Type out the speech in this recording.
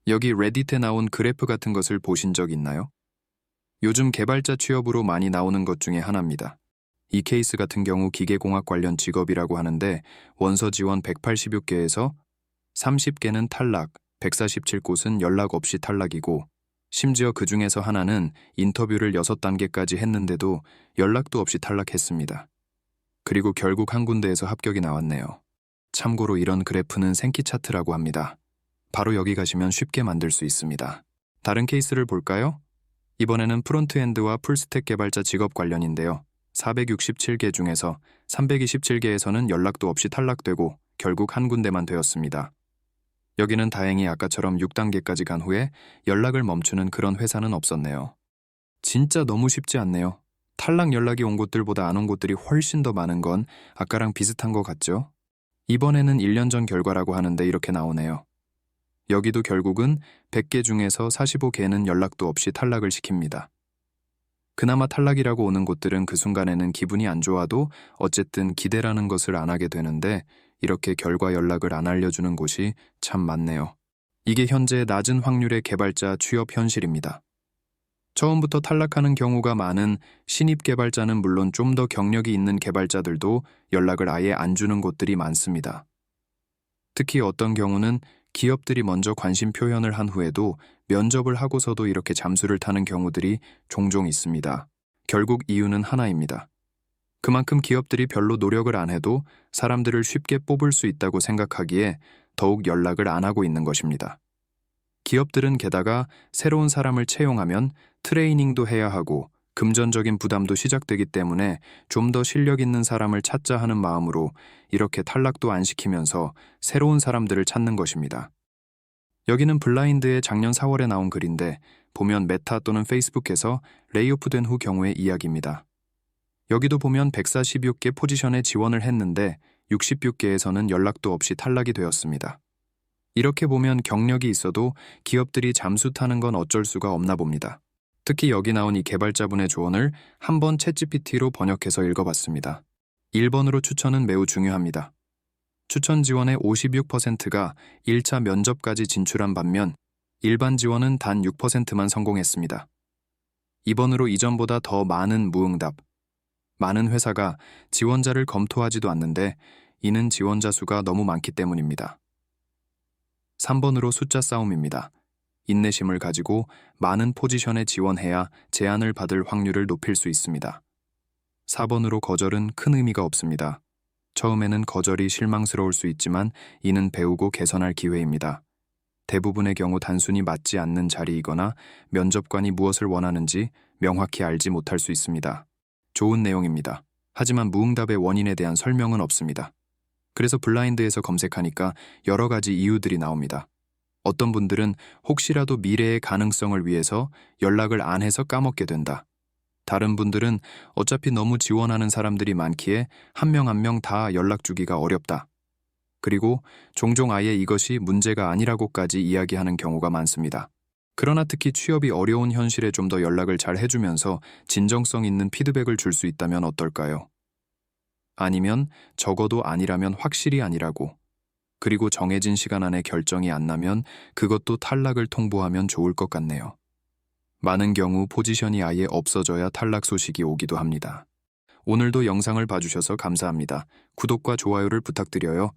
여기 레딧에 나온 그래프 같은 것을 보신 적 있나요? 요즘 개발자 취업으로 많이 나오는 것 중에 하나입니다. 이 케이스 같은 경우 기계공학 관련 직업이라고 하는데 원서 지원 186개에서 30개는 탈락, 147곳은 연락 없이 탈락이고 심지어 그 중에서 하나는 인터뷰를 6단계까지 했는데도 연락도 없이 탈락했습니다. 그리고 결국 한 군데에서 합격이 나왔네요. 참고로 이런 그래프는 생키 차트라고 합니다. 바로 여기 가시면 쉽게 만들 수 있습니다. 다른 케이스를 볼까요? 이번에는 프론트엔드와 풀스택 개발자 직업 관련인데요. 467개 중에서 327개에서는 연락도 없이 탈락되고 결국 한 군데만 되었습니다. 여기는 다행히 아까처럼 6단계까지 간 후에 연락을 멈추는 그런 회사는 없었네요. 진짜 너무 쉽지 않네요. 탈락 연락이 온 곳들보다 안 온 곳들이 훨씬 더 많은 건 아까랑 비슷한 것 같죠? 이번에는 1년 전 결과라고 하는데 이렇게 나오네요. 여기도 결국은 100개 중에서 45개는 연락도 없이 탈락을 시킵니다. 그나마 탈락이라고 오는 곳들은 그 순간에는 기분이 안 좋아도 어쨌든 기대라는 것을 안 하게 되는데 이렇게 결과 연락을 안 알려주는 곳이 참 많네요. 이게 현재 낮은 확률의 개발자 취업 현실입니다. 처음부터 탈락하는 경우가 많은 신입 개발자는 물론 좀 더 경력이 있는 개발자들도 연락을 아예 안 주는 곳들이 많습니다. 특히 어떤 경우는 기업들이 먼저 관심 표현을 한 후에도 면접을 하고서도 이렇게 잠수를 타는 경우들이 종종 있습니다. 결국 이유는 하나입니다. 그만큼 기업들이 별로 노력을 안 해도 사람들을 쉽게 뽑을 수 있다고 생각하기에 더욱 연락을 안 하고 있는 것입니다. 기업들은 게다가 새로운 사람을 채용하면 트레이닝도 해야 하고 금전적인 부담도 시작되기 때문에 좀 더 실력 있는 사람을 찾자 하는 마음으로 이렇게 탈락도 안 시키면서 새로운 사람들을 찾는 것입니다. 여기는 블라인드의 작년 4월에 나온 글인데 보면 메타 또는 페이스북에서 레이오프된 후 경우의 이야기입니다. 여기도 보면 146개 포지션에 지원을 했는데 66개에서는 연락도 없이 탈락이 되었습니다. 이렇게 보면 경력이 있어도 기업들이 잠수 타는 건 어쩔 수가 없나 봅니다. 특히 여기 나온 이 개발자분의 조언을 한번 챗GPT로 번역해서 읽어봤습니다. 1번으로 추천은 매우 중요합니다. 추천 지원의 56%가 1차 면접까지 진출한 반면 일반 지원은 단 6%만 성공했습니다. 2번으로 이전보다 더 많은 무응답. 많은 회사가 지원자를 검토하지도 않는데 이는 지원자 수가 너무 많기 때문입니다. 3번으로 숫자 싸움입니다. 인내심을 가지고 많은 포지션에 지원해야 제안을 받을 확률을 높일 수 있습니다. 4번으로 거절은 큰 의미가 없습니다. 처음에는 거절이 실망스러울 수 있지만 이는 배우고 개선할 기회입니다. 대부분의 경우 단순히 맞지 않는 자리이거나 면접관이 무엇을 원하는지 명확히 알지 못할 수 있습니다. 좋은 내용입니다. 하지만 무응답의 원인에 대한 설명은 없습니다. 그래서 블라인드에서 검색하니까 여러 가지 이유들이 나옵니다. 어떤 분들은 혹시라도 미래의 가능성을 위해서 연락을 안 해서 까먹게 된다. 다른 분들은 어차피 너무 지원하는 사람들이 많기에 한 명 한 명 다 연락 주기가 어렵다. 그리고 종종 아예 이것이 문제가 아니라고까지 이야기하는 경우가 많습니다. 그러나 특히 취업이 어려운 현실에 좀 더 연락을 잘 해주면서 진정성 있는 피드백을 줄 수 있다면 어떨까요? 아니면 적어도 아니라면 확실히 아니라고. 그리고 정해진 시간 안에 결정이 안 나면 그것도 탈락을 통보하면 좋을 것 같네요. 많은 경우 포지션이 아예 없어져야 탈락 소식이 오기도 합니다. 오늘도 영상을 봐주셔서 감사합니다. 구독과 좋아요를 부탁드려요.